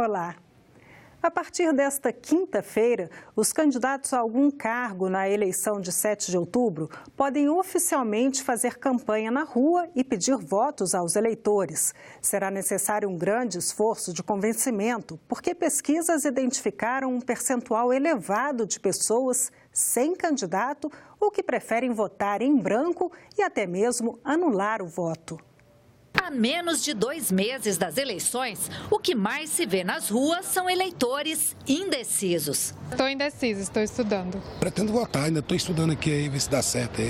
Olá. A partir desta quinta-feira, os candidatos a algum cargo na eleição de 7 de outubro podem oficialmente fazer campanha na rua e pedir votos aos eleitores. Será necessário um grande esforço de convencimento, porque pesquisas identificaram um percentual elevado de pessoas sem candidato ou que preferem votar em branco e até mesmo anular o voto. Há menos de 2 meses das eleições, o que mais se vê nas ruas são eleitores indecisos. Estou indecisa, estou estudando. Pretendo votar, ainda estou estudando aqui, aí ver se dá certo.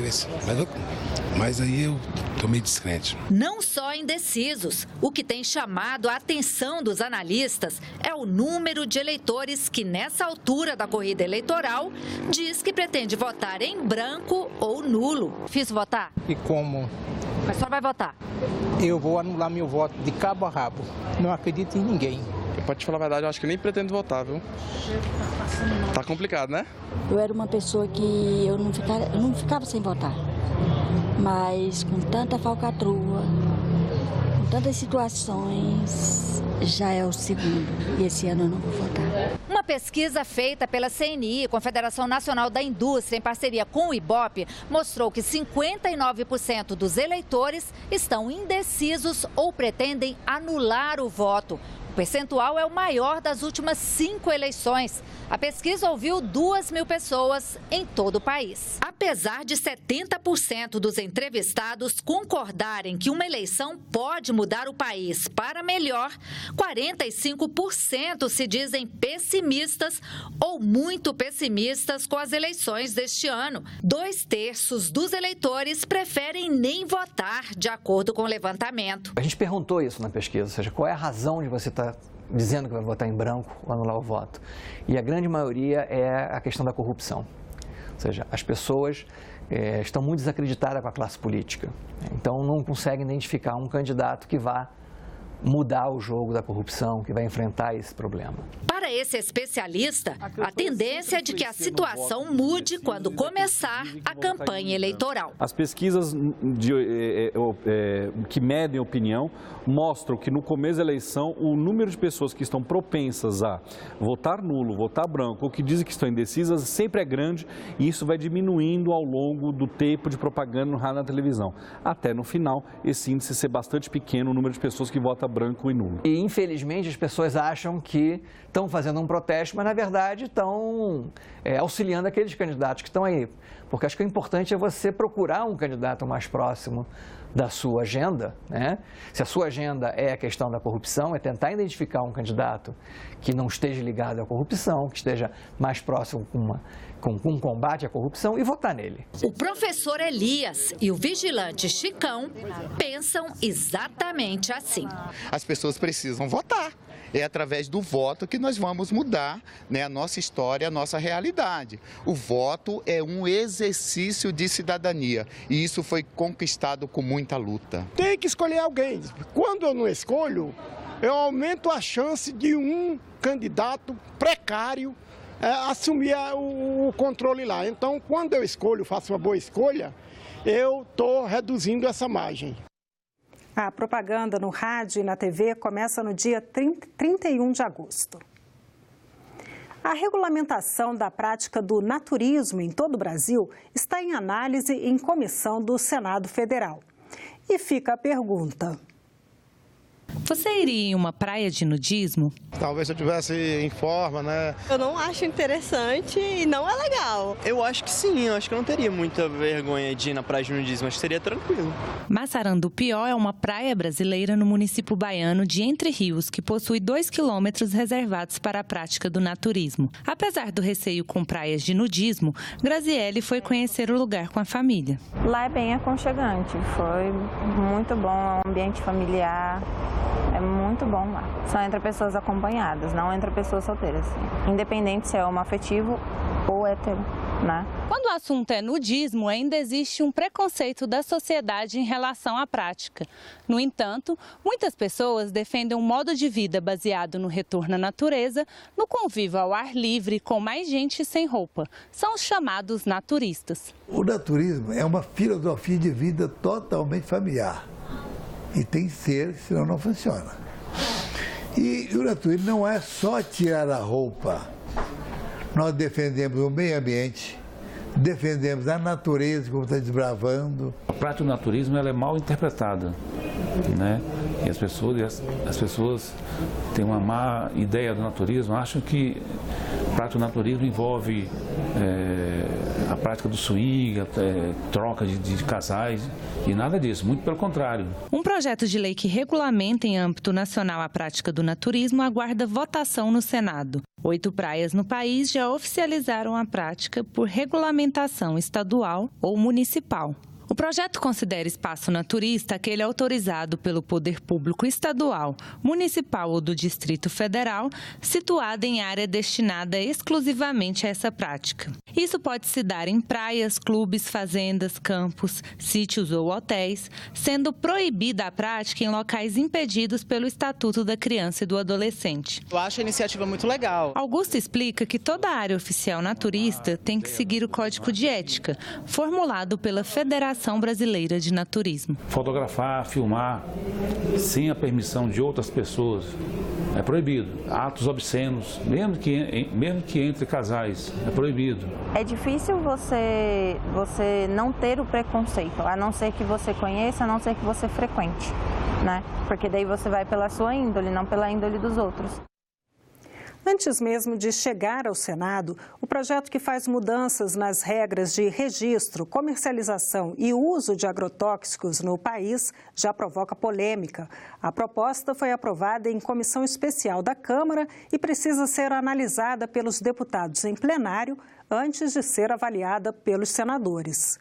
Mas aí eu estou meio descrente. Não só indecisos. O que tem chamado a atenção dos analistas é o número de eleitores que, nessa altura da corrida eleitoral, diz que pretende votar em branco ou nulo. Difícil votar? E como? Mas só vai votar? Eu vou anular meu voto de cabo a rabo. Não acredito em ninguém. Pra te falar a verdade, eu acho que nem pretendo votar, viu? Tá complicado, né? Eu era uma pessoa que eu não ficava sem votar. Mas com tanta falcatrua, com tantas situações, já é o segundo. E esse ano eu não vou votar. Uma pesquisa feita pela CNI, Confederação Nacional da Indústria, em parceria com o IBOP, mostrou que 59% dos eleitores estão indecisos ou pretendem anular o voto. O percentual é o maior das últimas 5 eleições. A pesquisa ouviu 2.000 pessoas em todo o país. Apesar de 70% dos entrevistados concordarem que uma eleição pode mudar o país para melhor, 45% se dizem pessimistas ou muito pessimistas com as eleições deste ano. 2/3 dos eleitores preferem nem votar, de acordo com o levantamento. A gente perguntou isso na pesquisa, ou seja, qual é a razão de você estar dizendo que vai votar em branco ou anular o voto. E a grande maioria é a questão da corrupção. Ou seja, as pessoas estão muito desacreditadas com a classe política. Então, não conseguem identificar um candidato que vá mudar o jogo da corrupção, que vai enfrentar esse problema. Para esse especialista, a tendência é de que a situação mude quando começar a campanha eleitoral. As pesquisas que medem opinião mostram que no começo da eleição o número de pessoas que estão propensas a votar nulo, votar branco ou que dizem que estão indecisas sempre é grande e isso vai diminuindo ao longo do tempo de propaganda no rádio e na televisão. Até no final, esse índice ser bastante pequeno, o número de pessoas que votam branco e nulo. E, infelizmente, as pessoas acham que estão fazendo um protesto, mas, na verdade, estão auxiliando aqueles candidatos que estão aí. Porque acho que o importante é você procurar um candidato mais próximo da sua agenda, né? Se a sua agenda é a questão da corrupção, é tentar identificar um candidato que não esteja ligado à corrupção, que esteja mais próximo com um combate à corrupção e votar nele. O professor Elias e o vigilante Chicão pensam exatamente assim. As pessoas precisam votar. É através do voto que nós vamos mudar, né, a nossa história, a nossa realidade. O voto é um exercício de cidadania e isso foi conquistado com muita luta. Tem que escolher alguém. Quando eu não escolho, eu aumento a chance de um candidato precário assumir o controle lá. Então, quando eu escolho, faço uma boa escolha, eu estou reduzindo essa margem. A propaganda no rádio e na TV começa no dia 31 de agosto. A regulamentação da prática do naturismo em todo o Brasil está em análise em comissão do Senado Federal. E fica a pergunta: você iria em uma praia de nudismo? Talvez se eu estivesse em forma, né? Eu não acho interessante e não é legal. Eu acho que sim, eu acho que eu não teria muita vergonha de ir na praia de nudismo, acho que seria tranquilo. Massarandupió é uma praia brasileira no município baiano de Entre Rios, que possui 2 quilômetros reservados para a prática do naturismo. Apesar do receio com praias de nudismo, Graziele foi conhecer o lugar com a família. Lá é bem aconchegante, foi muito bom, é um ambiente familiar. É muito bom lá. Só entra pessoas acompanhadas, não entra pessoas solteiras. Independente se é homoafetivo ou hétero, né? Quando o assunto é nudismo, ainda existe um preconceito da sociedade em relação à prática. No entanto, muitas pessoas defendem um modo de vida baseado no retorno à natureza, no convívio ao ar livre, com mais gente sem roupa. São os chamados naturistas. O naturismo é uma filosofia de vida totalmente familiar. E tem que ser, senão não funciona. E o naturismo não é só tirar a roupa. Nós defendemos o meio ambiente, defendemos a natureza, como está desbravando. A prática do naturismo ela é mal interpretada, né? E as pessoas têm uma má ideia do naturismo, acham que a prática do naturismo envolve a prática do swing, troca de casais, e nada disso, muito pelo contrário. Um projeto de lei que regulamenta em âmbito nacional a prática do naturismo aguarda votação no Senado. 8 praias no país já oficializaram a prática por regulamentação estadual ou municipal. O projeto considera espaço naturista aquele autorizado pelo poder público estadual, municipal ou do Distrito Federal, situado em área destinada exclusivamente a essa prática. Isso pode se dar em praias, clubes, fazendas, campos, sítios ou hotéis, sendo proibida a prática em locais impedidos pelo Estatuto da Criança e do Adolescente. Eu acho a iniciativa muito legal. Augusto explica que toda a área oficial naturista tem que seguir o Código de Ética, formulado pela Federação Brasileira de Naturismo. Fotografar, filmar, sem a permissão de outras pessoas, é proibido. Atos obscenos, mesmo que entre casais, é proibido. É difícil você não ter o preconceito, a não ser que você conheça, a não ser que você frequente, né? Porque daí você vai pela sua índole, não pela índole dos outros. Antes mesmo de chegar ao Senado, o projeto que faz mudanças nas regras de registro, comercialização e uso de agrotóxicos no país já provoca polêmica. A proposta foi aprovada em comissão especial da Câmara e precisa ser analisada pelos deputados em plenário antes de ser avaliada pelos senadores.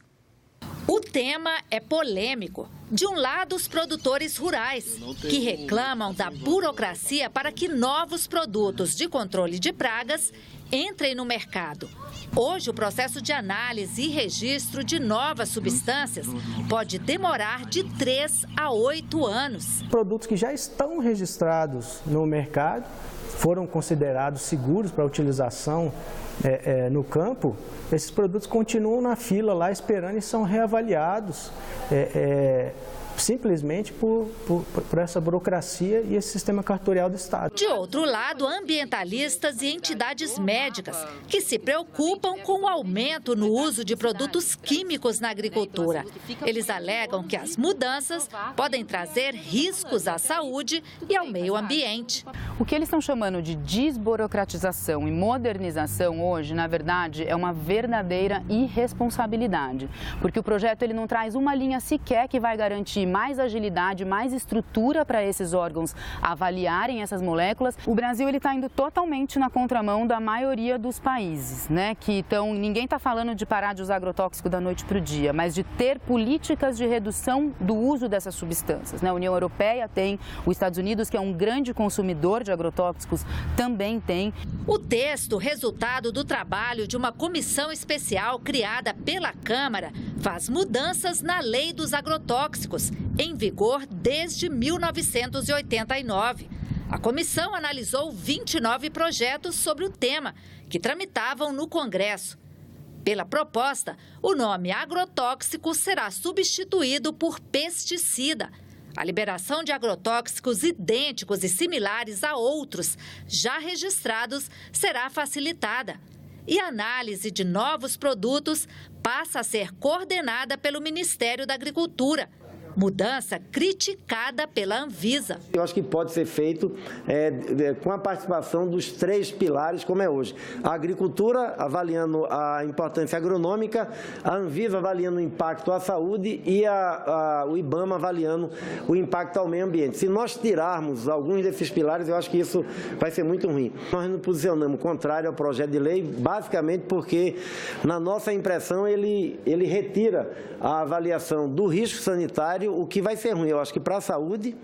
O tema é polêmico. De um lado, os produtores rurais, que reclamam da burocracia para que novos produtos de controle de pragas entrem no mercado. Hoje, o processo de análise e registro de novas substâncias pode demorar de 3 a 8 anos. Produtos que já estão registrados no mercado, foram considerados seguros para utilização no campo, esses produtos continuam na fila lá esperando e são reavaliados simplesmente por essa burocracia e esse sistema cartorial do Estado. De outro lado, ambientalistas e entidades médicas que se preocupam com o aumento no uso de produtos químicos na agricultura. Eles alegam que as mudanças podem trazer riscos à saúde e ao meio ambiente. O que eles estão chamando de desburocratização e modernização hoje, na verdade, é uma verdadeira irresponsabilidade, porque o projeto ele não traz uma linha sequer que vai garantir mais agilidade, mais estrutura para esses órgãos avaliarem essas moléculas. O Brasil ele está indo totalmente na contramão da maioria dos países, né? Ninguém está falando de parar de usar agrotóxico da noite para o dia, mas de ter políticas de redução do uso dessas substâncias, né? A União Europeia tem, os Estados Unidos, que é um grande consumidor de agrotóxicos, também tem. O texto, resultado do trabalho de uma comissão especial criada pela Câmara, faz mudanças na lei dos agrotóxicos, em vigor desde 1989. A comissão analisou 29 projetos sobre o tema, que tramitavam no Congresso. Pela proposta, o nome agrotóxico será substituído por pesticida. A liberação de agrotóxicos idênticos e similares a outros já registrados será facilitada. E a análise de novos produtos passa a ser coordenada pelo Ministério da Agricultura. Mudança criticada pela Anvisa. Eu acho que pode ser feito com a participação dos 3 pilares, como é hoje. A agricultura avaliando a importância agronômica, a Anvisa avaliando o impacto à saúde e o IBAMA avaliando o impacto ao meio ambiente. Se nós tirarmos alguns desses pilares, eu acho que isso vai ser muito ruim. Nós nos posicionamos contrário ao projeto de lei, basicamente porque, na nossa impressão, ele retira a avaliação do risco sanitário, o que vai ser ruim, eu acho que para a saúde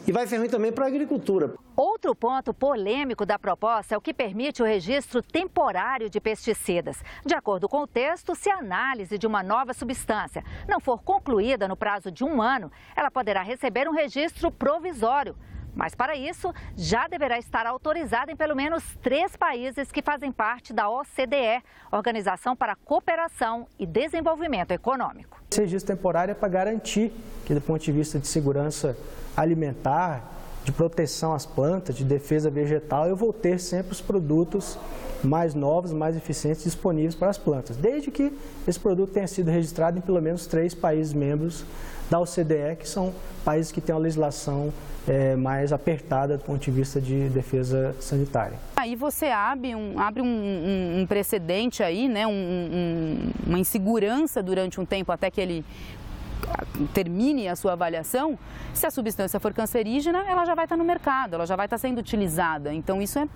e vai ser ruim também para a agricultura. Outro ponto polêmico da proposta é o que permite o registro temporário de pesticidas. De acordo com o texto, se a análise de uma nova substância não for concluída no prazo de 1 ano, ela poderá receber um registro provisório. Mas, para isso, já deverá estar autorizada em pelo menos 3 países que fazem parte da OCDE, Organização para a Cooperação e Desenvolvimento Econômico. Esse registro temporário é para garantir que, do ponto de vista de segurança alimentar, de proteção às plantas, de defesa vegetal, eu vou ter sempre os produtos mais novos, mais eficientes disponíveis para as plantas, desde que esse produto tenha sido registrado em pelo menos 3 países membros da OCDE, que são países que têm uma legislação mais apertada do ponto de vista de defesa sanitária. Aí você abre um precedente aí, né, uma insegurança durante um tempo até que ele termine a sua avaliação. Se a substância for cancerígena, ela já vai estar no mercado, ela já vai estar sendo utilizada. Então isso é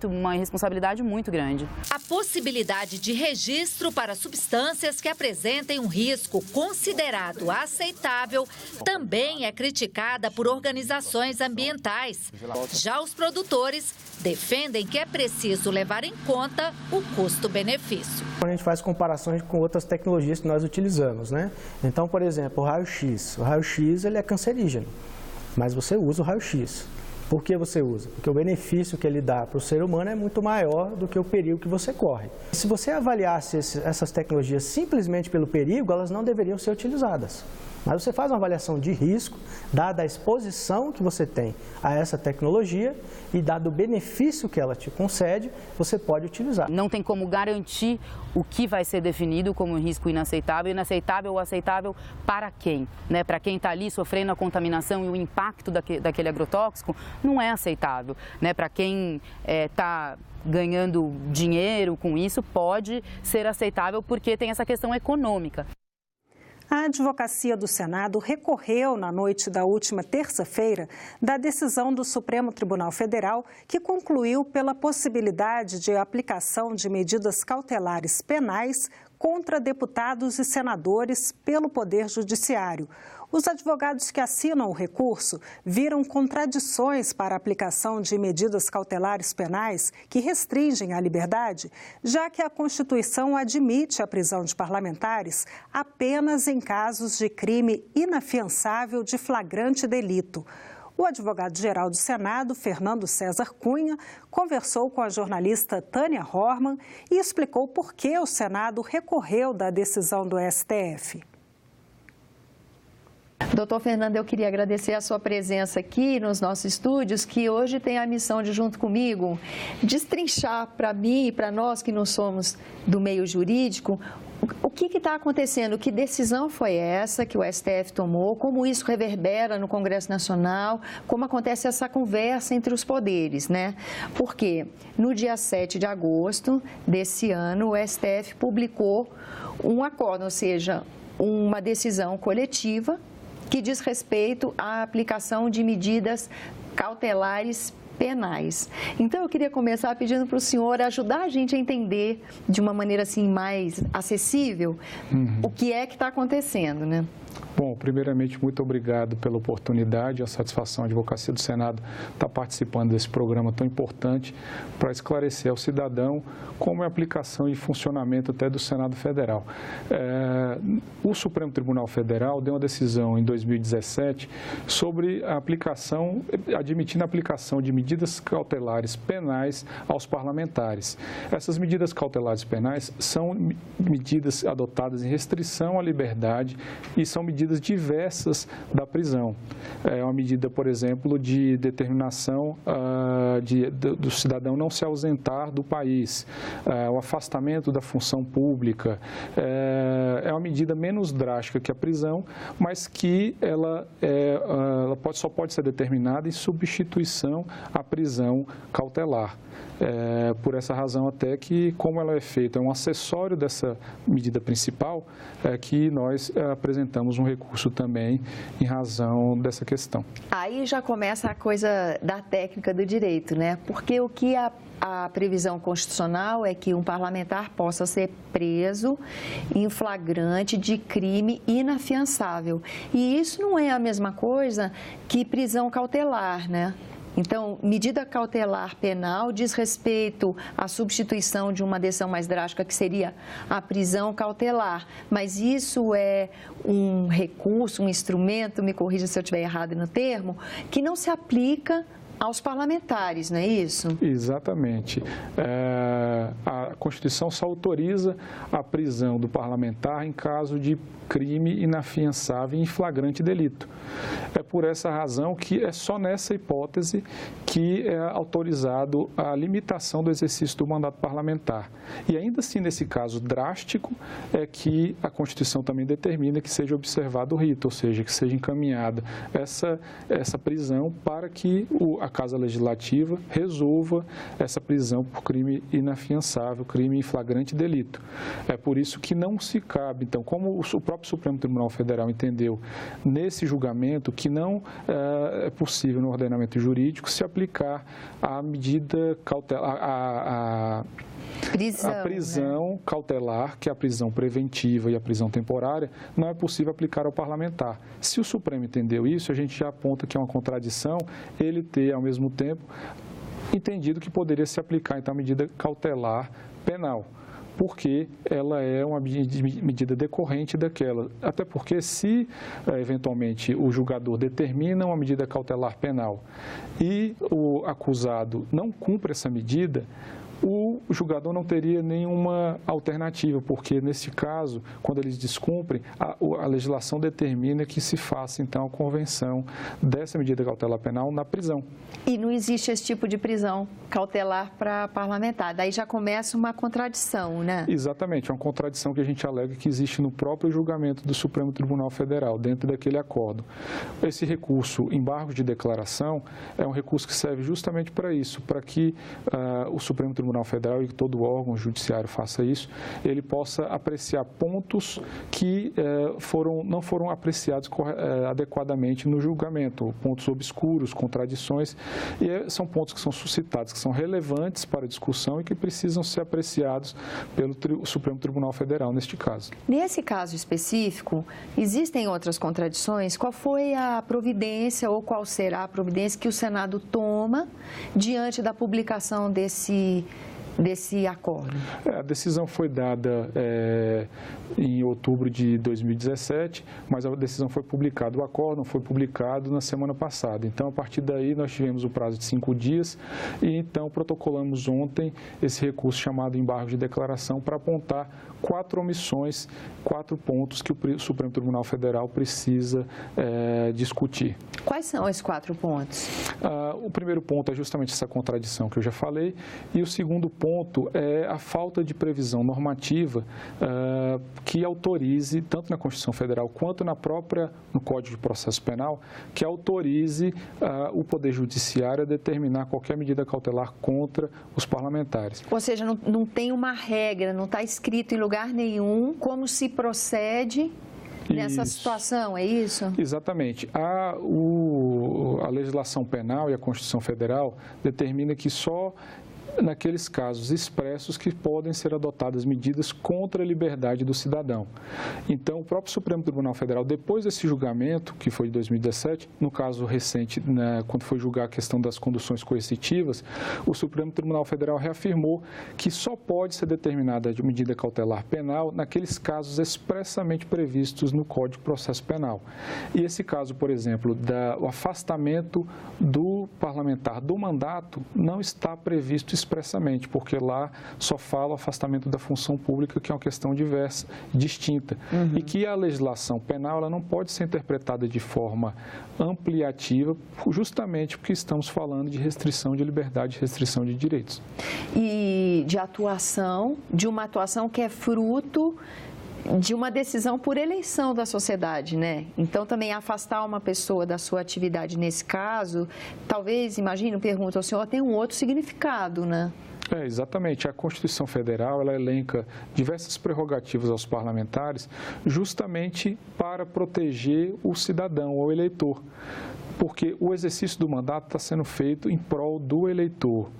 uma responsabilidade muito grande. A possibilidade de registro para substâncias que apresentem um risco considerado aceitável também é criticada por organizações ambientais. Já os produtores defendem que é preciso levar em conta o custo-benefício. A gente faz comparações com outras tecnologias que nós utilizamos, né? Então, por exemplo, o raio-x. O raio-x ele é cancerígeno, mas você usa o raio-x. Por que você usa? Porque o benefício que ele dá para o ser humano é muito maior do que o perigo que você corre. Se você avaliasse essas tecnologias simplesmente pelo perigo, elas não deveriam ser utilizadas. Mas você faz uma avaliação de risco, dada a exposição que você tem a essa tecnologia e dado o benefício que ela te concede, você pode utilizar. Não tem como garantir o que vai ser definido como risco inaceitável. Inaceitável ou aceitável para quem? Né? Para quem está ali sofrendo a contaminação e o impacto daquele agrotóxico, não é aceitável. Né? Para quem está ganhando dinheiro com isso, pode ser aceitável porque tem essa questão econômica. A Advocacia do Senado recorreu na noite da última terça-feira da decisão do Supremo Tribunal Federal que concluiu pela possibilidade de aplicação de medidas cautelares penais contra deputados e senadores pelo Poder Judiciário. Os advogados que assinam o recurso viram contradições para a aplicação de medidas cautelares penais que restringem a liberdade, já que a Constituição admite a prisão de parlamentares apenas em casos de crime inafiançável de flagrante delito. O advogado-geral do Senado, Fernando César Cunha, conversou com a jornalista Tânia Horman e explicou por que o Senado recorreu da decisão do STF. Doutor Fernando, eu queria agradecer a sua presença aqui nos nossos estúdios, que hoje tem a missão de, junto comigo, destrinchar para mim e para nós que não somos do meio jurídico, o que está acontecendo, que decisão foi essa que o STF tomou, como isso reverbera no Congresso Nacional, como acontece essa conversa entre os poderes, né? Porque no dia 7 de agosto desse ano, o STF publicou um acordo, ou seja, uma decisão coletiva que diz respeito à aplicação de medidas cautelares penais. Então, eu queria começar pedindo para o senhor ajudar a gente a entender de uma maneira assim mais acessível o que é que está acontecendo, né? Bom, primeiramente, muito obrigado pela oportunidade e a satisfação. A Advocacia do Senado está participando desse programa tão importante para esclarecer ao cidadão como é a aplicação e funcionamento até do Senado Federal. O Supremo Tribunal Federal deu uma decisão em 2017 sobre a aplicação, admitindo a aplicação de medidas cautelares penais aos parlamentares. Essas medidas cautelares penais são medidas adotadas em restrição à liberdade e são medidas diversas da prisão. É uma medida, por exemplo, de determinação do cidadão não se ausentar do país, o afastamento da função pública. É uma medida menos drástica que a prisão, mas que ela só pode ser determinada em substituição à prisão cautelar. Por essa razão até que, como ela é feita, é um acessório dessa medida principal, que nós apresentamos um recurso também em razão dessa questão. Aí já começa a coisa da técnica do direito, né? Porque o que a previsão constitucional é que um parlamentar possa ser preso em flagrante de crime inafiançável. E isso não é a mesma coisa que prisão cautelar, né? Então, medida cautelar penal diz respeito à substituição de uma decisão mais drástica, que seria a prisão cautelar. Mas isso é um recurso, um instrumento, me corrija se eu estiver errado no termo, que não se aplica aos parlamentares, não é isso? Exatamente. A Constituição só autoriza a prisão do parlamentar em caso de crime inafiançável e em flagrante delito. É por essa razão que é só nessa hipótese que é autorizado a limitação do exercício do mandato parlamentar. E ainda assim, nesse caso drástico, é que a Constituição também determina que seja observado o rito, ou seja, que seja encaminhada essa prisão para que a Casa Legislativa resolva essa prisão por crime inafiançável, crime em flagrante delito. É por isso que não se cabe, então, como o próprio Supremo Tribunal Federal entendeu nesse julgamento que não é possível no ordenamento jurídico se aplicar a medida cautelar, a prisão cautelar, que é a prisão preventiva e a prisão temporária, não é possível aplicar ao parlamentar. Se o Supremo entendeu isso, a gente já aponta que é uma contradição ele ter, ao mesmo tempo, entendido que poderia se aplicar, então, a medida cautelar penal, porque ela é uma medida decorrente daquela. Até porque se, eventualmente, o julgador determina uma medida cautelar penal e o acusado não cumpre essa medida, o julgador não teria nenhuma alternativa, porque, nesse caso, quando eles descumprem, a legislação determina que se faça, então, a convenção dessa medida cautelar penal na prisão. E não existe esse tipo de prisão cautelar para parlamentar. Daí já começa uma contradição, né? Exatamente, é uma contradição que a gente alega que existe no próprio julgamento do Supremo Tribunal Federal, dentro daquele acordo. Esse recurso, embargo de declaração, é um recurso que serve justamente para isso, para que o Supremo Tribunal Federal e todo órgão judiciário faça isso, ele possa apreciar pontos que não foram apreciados adequadamente no julgamento, pontos obscuros, contradições, e são pontos que são suscitados, que são relevantes para a discussão e que precisam ser apreciados pelo Supremo Tribunal Federal, neste caso. Nesse caso específico, existem outras contradições? Qual foi a providência ou qual será a providência que o Senado toma diante da publicação desse acordo? A decisão foi dada em outubro de 2017, mas a decisão foi publicada, o acórdão foi publicado na semana passada. Então, a partir daí, nós tivemos o prazo de 5 dias e, então, protocolamos ontem esse recurso chamado embargo de declaração para apontar 4 omissões, 4 pontos que o Supremo Tribunal Federal precisa discutir. Quais são esses 4 pontos? O primeiro ponto é justamente essa contradição que eu já falei, e o segundo ponto é a falta de previsão normativa que autorize, tanto na Constituição Federal quanto no Código de Processo Penal, que autorize o Poder Judiciário a determinar qualquer medida cautelar contra os parlamentares. Ou seja, não tem uma regra, não está escrito em lugar nenhum como se procede nessa situação, é isso? Exatamente. A legislação penal e a Constituição Federal determina que só naqueles casos expressos que podem ser adotadas medidas contra a liberdade do cidadão. Então, o próprio Supremo Tribunal Federal, depois desse julgamento, que foi de 2017, no caso recente, quando foi julgar a questão das conduções coercitivas, o Supremo Tribunal Federal reafirmou que só pode ser determinada de medida cautelar penal naqueles casos expressamente previstos no Código de Processo Penal. E esse caso, por exemplo, do afastamento do parlamentar do mandato não está previsto expressamente, porque lá só fala o afastamento da função pública, que é uma questão diversa, distinta, e que a legislação penal ela não pode ser interpretada de forma ampliativa, justamente porque estamos falando de restrição de liberdade, restrição de direitos. E de uma atuação que é fruto de uma decisão por eleição da sociedade, né? Então, também afastar uma pessoa da sua atividade nesse caso, talvez, pergunto ao senhor, tem um outro significado, né? Exatamente. A Constituição Federal, ela elenca diversas prerrogativas aos parlamentares justamente para proteger o cidadão, o eleitor. Porque o exercício do mandato está sendo feito em prol do eleitor.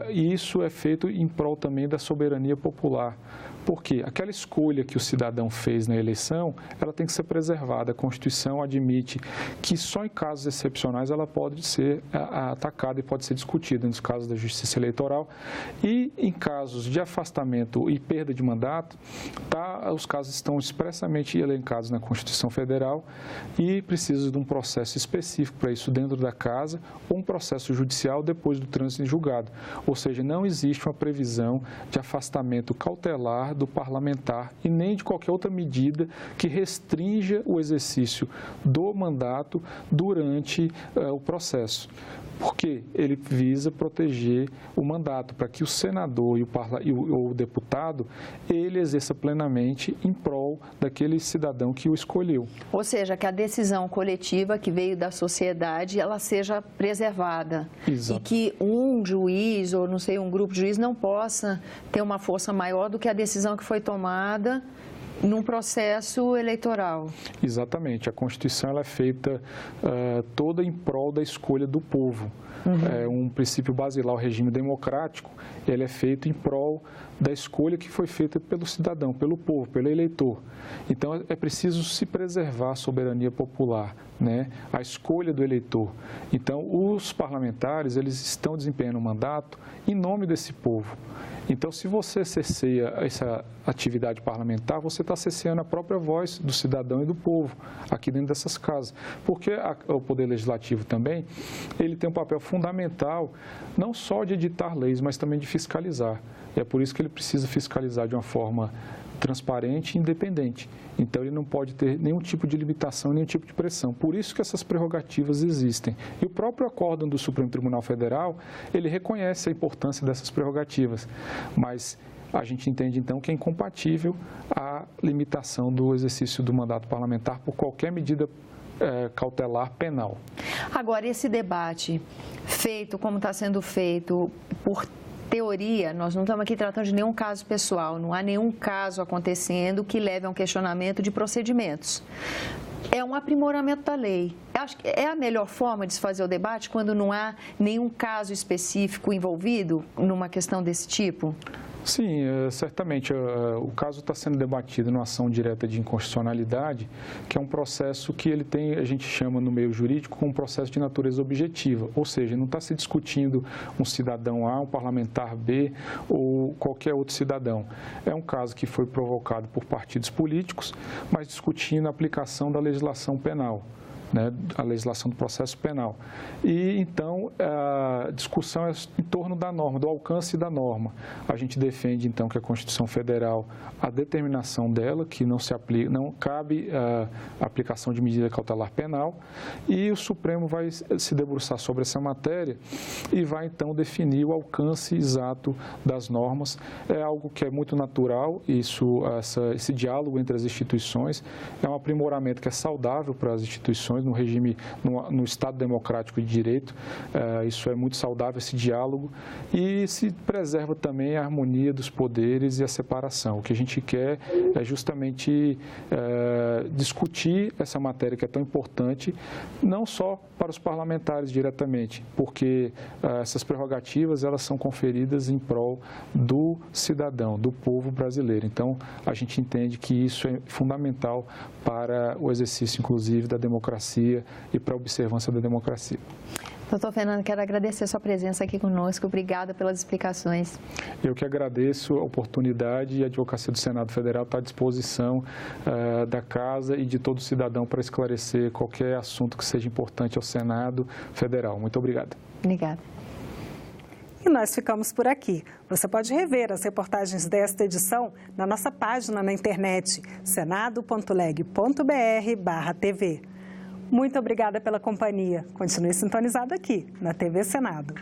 E isso é feito em prol também da soberania popular. Porque aquela escolha que o cidadão fez na eleição, ela tem que ser preservada. A Constituição admite que só em casos excepcionais ela pode ser atacada e pode ser discutida, nos casos da Justiça Eleitoral. E em casos de afastamento e perda de mandato, os casos estão expressamente elencados na Constituição Federal e precisam de um processo específico específico para isso dentro da casa ou um processo judicial depois do trânsito em julgado. Ou seja, não existe uma previsão de afastamento cautelar do parlamentar e nem de qualquer outra medida que restrinja o exercício do mandato durante o processo. Porque ele visa proteger o mandato, para que o senador e o deputado, ele exerça plenamente em prol daquele cidadão que o escolheu. Ou seja, que a decisão coletiva que veio da sociedade, ela seja preservada. Exato. E que um juiz, ou não sei, um grupo de juízes não possa ter uma força maior do que a decisão que foi tomada num processo eleitoral. Exatamente. A Constituição ela é feita toda em prol da escolha do povo. É um princípio basilar, o regime democrático, ele é feito em prol da escolha que foi feita pelo cidadão, pelo povo, pelo eleitor. Então, é preciso se preservar a soberania popular, né? A escolha do eleitor. Então, os parlamentares, eles estão desempenhando um mandato em nome desse povo. Então, se você cerceia essa atividade parlamentar, você está cerceando a própria voz do cidadão e do povo aqui dentro dessas casas. Porque o Poder Legislativo também, ele tem um papel fundamental, não só de editar leis, mas também de fiscalizar. E é por isso que ele precisa fiscalizar de uma forma transparente e independente. Então, ele não pode ter nenhum tipo de limitação, nenhum tipo de pressão. Por isso que essas prerrogativas existem. E o próprio acórdão do Supremo Tribunal Federal, ele reconhece a importância dessas prerrogativas. Mas a gente entende, então, que é incompatível a limitação do exercício do mandato parlamentar por qualquer medida cautelar penal. Agora, esse debate feito como está sendo feito por teoria, nós não estamos aqui tratando de nenhum caso pessoal, não há nenhum caso acontecendo que leve a um questionamento de procedimentos. É um aprimoramento da lei. Acho que é a melhor forma de se fazer o debate quando não há nenhum caso específico envolvido numa questão desse tipo? Sim, certamente. O caso está sendo debatido numa ação direta de inconstitucionalidade, que é um processo que ele tem, a gente chama no meio jurídico, como um processo de natureza objetiva. Ou seja, não está se discutindo um cidadão A, um parlamentar B ou qualquer outro cidadão. É um caso que foi provocado por partidos políticos, mas discutindo a aplicação da legislação penal, né, a legislação do processo penal. E, então, a discussão é em torno da norma, do alcance da norma. A gente defende, então, que a Constituição Federal, a determinação dela, que não se aplica, não cabe a aplicação de medida cautelar penal, e o Supremo vai se debruçar sobre essa matéria e vai, então, definir o alcance exato das normas. É algo que é muito natural, esse diálogo entre as instituições é um aprimoramento que é saudável para as instituições, no regime, no Estado democrático de direito. Isso é muito saudável, esse diálogo, e se preserva também a harmonia dos poderes e a separação. O que a gente quer é justamente discutir essa matéria que é tão importante, não só para os parlamentares diretamente, porque essas prerrogativas elas são conferidas em prol do cidadão, do povo brasileiro. Então, a gente entende que isso é fundamental para o exercício, inclusive, da democracia e para a observância da democracia. Doutor Fernando, quero agradecer a sua presença aqui conosco. Obrigada pelas explicações. Eu que agradeço a oportunidade, e a Advocacia do Senado Federal está à disposição da Casa e de todo cidadão para esclarecer qualquer assunto que seja importante ao Senado Federal. Muito obrigado. Obrigada. E nós ficamos por aqui. Você pode rever as reportagens desta edição na nossa página na internet, senado.leg.br/TV. Muito obrigada pela companhia. Continue sintonizado aqui na TV Senado.